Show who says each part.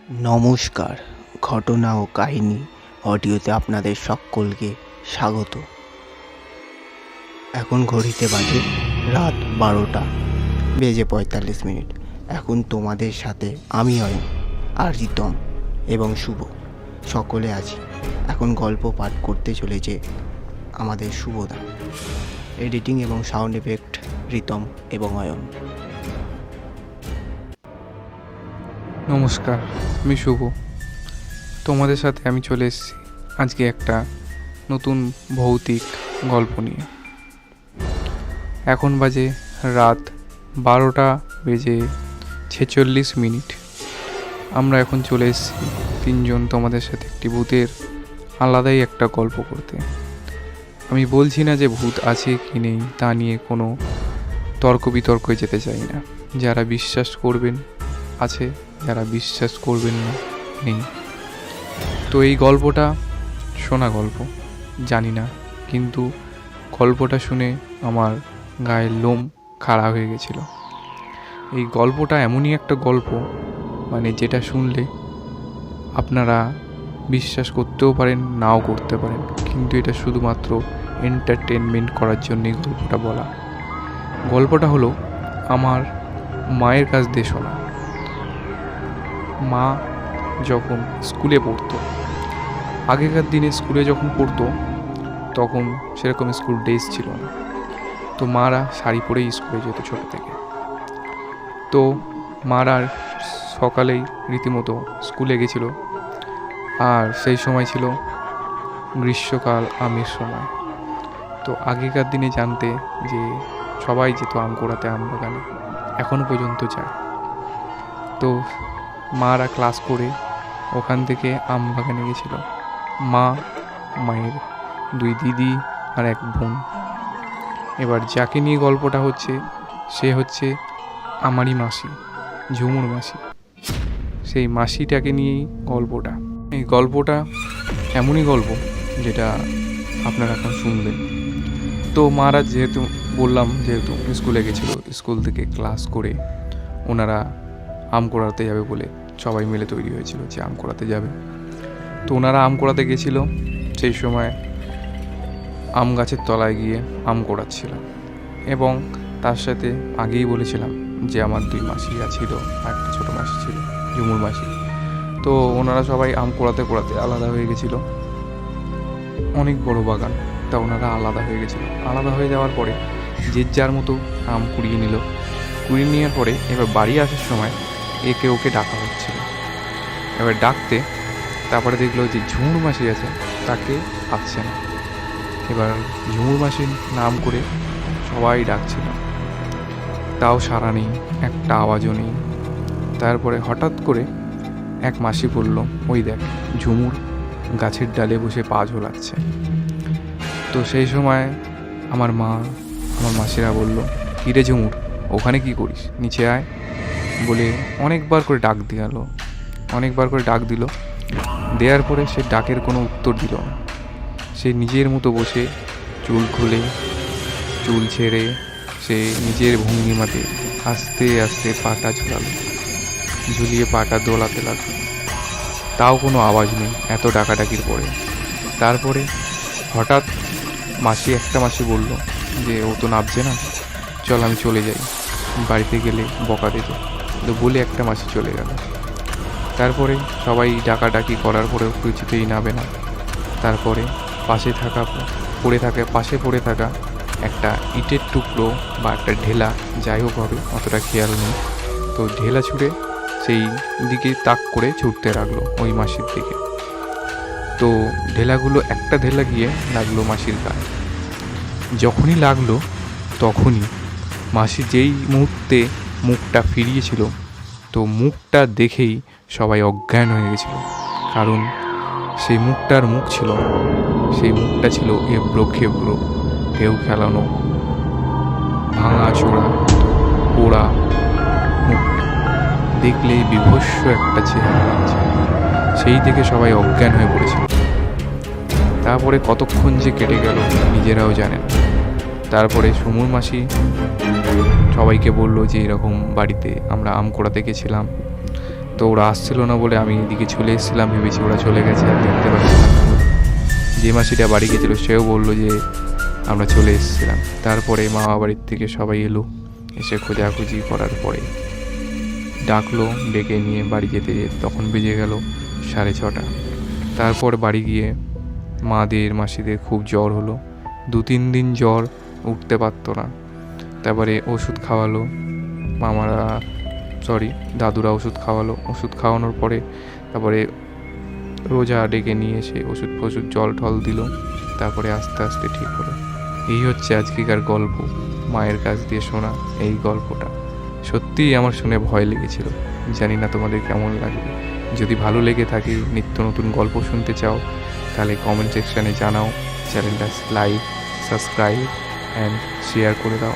Speaker 1: নমস্কার, ঘটনা ও কাহিনী অডিওতে আপনাদের সকলকে স্বাগত। এখন ঘড়িতে বাজে রাত 12:45। এখন তোমাদের সাথে আমি অয়ন আর রিতম এবং শুভ সকলে আছি। এখন গল্প পাঠ করতে চলেছে আমাদের শুভদা। এডিটিং এবং সাউন্ড এফেক্ট রিতম এবং অয়ন।
Speaker 2: নমস্কার, আমি শুভ। তোমাদের সাথে আমি চলে এসেছি আজকে একটা নতুন ভৌতিক গল্প নিয়ে। এখন বাজে রাত 12:46। আমরা এখন চলে এসেছি তিনজন তোমাদের সাথে একটি ভূতের আলাদাই একটা গল্প করতে। আমি বলছি না যে ভূত আছে কি নেই তা নিয়ে কোনো তর্ক বিতর্কে যেতে চাই না। যারা বিশ্বাস করবেন আছে, যারা বিশ্বাস করবেন না নেই। তো এই গল্পটা শোনা গল্প জানি না, কিন্তু গল্পটা শুনে আমার গায়ের লোম খাড়া হয়ে গেছিল। এই গল্পটা এমনই একটা গল্প যেটা শুনলে আপনারা বিশ্বাস করতেও পারেন, নাও করতে পারেন, কিন্তু এটা শুধুমাত্র এন্টারটেনমেন্ট করার জন্যই গল্পটা বলা। গল্পটা হলো আমার মায়ের কাছ দিয়ে শোনা। মা যখন স্কুলে পড়তো, আগেকার দিনে স্কুলে যখন পড়তো তখন সেরকম স্কুল ড্রেস ছিল না, তো মারা শাড়ি পরেই স্কুলে যেত ছোটো থেকে। তো মারা সকালেই রীতিমতো স্কুলে গেছিলো, আর সেই সময় ছিল গ্রীষ্মকাল, আমের সময়। তো আগেকার দিনে জানতে যে সবাই যেত আম কুড়াতে, আম বাগানে এখনও পর্যন্ত যায়। তো মারা ক্লাস করে ওখান থেকে আম বাগানে গেছিলো। মা, মায়ের দুই দিদি আর এক বোন। এবার যাকে নিয়ে গল্পটা হচ্ছে সে হচ্ছে আমারই মাসি, ঝুমুর মাসি। সেই মাসিটাকে নিয়েই গল্পটা। এই গল্পটা এমনই গল্প যেটা আপনারা এখন শুনবেন। তো মারা যেহেতু স্কুলে গেছিলো, স্কুল থেকে ক্লাস করে ওনারা আম কুড়াতে যাবে বলে সবাই মিলে তৈরি হয়েছিল যে আম কুড়াতে যাবে। তো ওনারা আম কুড়াতে গেছিল, সেই সময় আম গাছের তলায় গিয়ে আম কুড়াচ্ছিল। এবং তার সাথে আগেই বলেছিলাম যে আমার দুই মাসি ছিল আর একটা ছোটো মাসি ছিল, ঝুমুর মাসি। তো ওনারা সবাই আম কুড়াতে কুড়াতে আলাদা হয়ে গেছিলো। অনেক বড় বাগান, তা ওনারা আলাদা হয়ে গেছিলো। আলাদা হয়ে যাওয়ার পরে যে যার মতো আম কুড়িয়ে নিল। কুড়িয়ে নেওয়ার পরে এবার বাড়ি আসার সময় একে ওকে ডাকা হচ্ছিল। এবার ডাকতে তারপরে দেখলো যে ঝুমুর মাসি আছে, তাকে পাচ্ছে না। এবার ঝুমুর মাসির নাম করে সবাই ডাকছিল, তাও সাড়া নেই, একটা আওয়াজও নেই। তারপরে হঠাৎ করে এক মাসি বলল, ওই দেখ ঝুমুর গাছের ডালে বসে পা ঝোলাচ্ছে। তো সেই সময় আমার মা, আমার মাসিরা বলল, কিরে ঝুমুর, ওখানে কি করিস, নিচে আয় বলে অনেকবার করে ডাক দিল। দেওয়ার পরে সে ডাকের কোনো উত্তর দিল না। সে নিজের মতো বসে চুল খুলে চুল ছেড়ে সে নিজের ভঙ্গিমাতে আস্তে আস্তে পাটা ঝুলিয়ে পাটা দোলাতে লাগলো। তাও কোনো আওয়াজ নেই এত ডাকাডাকির পরে। তারপরে হঠাৎ একটা মাসি বলল যে ও তো নামছে না, চল আমি চলে যাই, বাড়িতে গেলে বকা দেবে। তো বলে একটা মাসি চলে গেল। তারপরে সবাই ডাকাডাকি করার পরেও কিছুতেই নামে না। তারপরে পাশে পড়ে থাকা একটা ইটের টুকরো বা একটা ঢেলা, যাই হোক হবে অতটা খেয়াল নেই, তো ঢেলা ছুঁড়ে সেই দিকে তাক করে ছুটতে লাগলো ওই মাসির দিকে। তো একটা ঢেলা গিয়ে লাগলো মাসির গায়ে। যখনই লাগলো তখনই মাসি যেই মুহূর্তে মুখটা ফিরিয়েছিল, তো মুখটা দেখেই সবাই অজ্ঞান হয়ে গেছিল। কারণ সেই মুখটার মুখ ছিল না, সেই মুখটা ছিল এবড়ো খেবড়ো, ঢেউ খেলানো, ভাঙা চোরা পোড়া মুখটা। দেখলে বিভৎস একটা চেহারা লাগছে। সেই থেকে সবাই অজ্ঞান হয়ে পড়েছিল। তারপরে কতক্ষণ যে কেটে গেল নিজেরাও জানেন। তারপরে ঝুমুর মাসি সবাইকে বলল যে এরকম বাড়িতে আমরা আম কুড়াতে গেছিলাম, তো ওরা আসছিল না বলে আমি এদিকে চলে এসেছিলাম, ভেবেছি ওরা চলে গেছে আর দেখতে পাচ্ছি না। যে মাসিটা বাড়ি গেছিলো সেও বললো যে আমরা চলে এসেছিলাম। তারপরে মামা বাড়ির থেকে সবাই এলো, এসে খোঁজাখুঁজি করার পরে ডাকলো, ডেকে নিয়ে বাড়ি যেতে তখন বেজে গেল 6:30। তারপর বাড়ি গিয়ে মাসিদের খুব জ্বর হলো, 2-3 দিন জ্বর, উঠতে পারতো না। তারপরে ওষুধ খাওয়ালো দাদুরা ওষুধ খাওয়ালো। ওষুধ খাওয়ানোর পরে তারপরে রোজা ডেকে নিয়ে এসে ওষুধ জল টল দিল। তারপরে আস্তে আস্তে ঠিক হলো। এই হচ্ছে আজকেকার গল্প, মায়ের কাছ দিয়ে শোনা এই গল্পটা। সত্যিই আমার শুনে ভয় লেগেছিল। জানি না তোমাদের কেমন লাগবে। যদি ভালো লেগে থাকে, নিত্য নতুন গল্প শুনতে চাও, তাহলে কমেন্ট সেকশানে জানাও। চ্যানেলটা লাইক, সাবস্ক্রাইব অ্যান্ড শেয়ার করে দাও।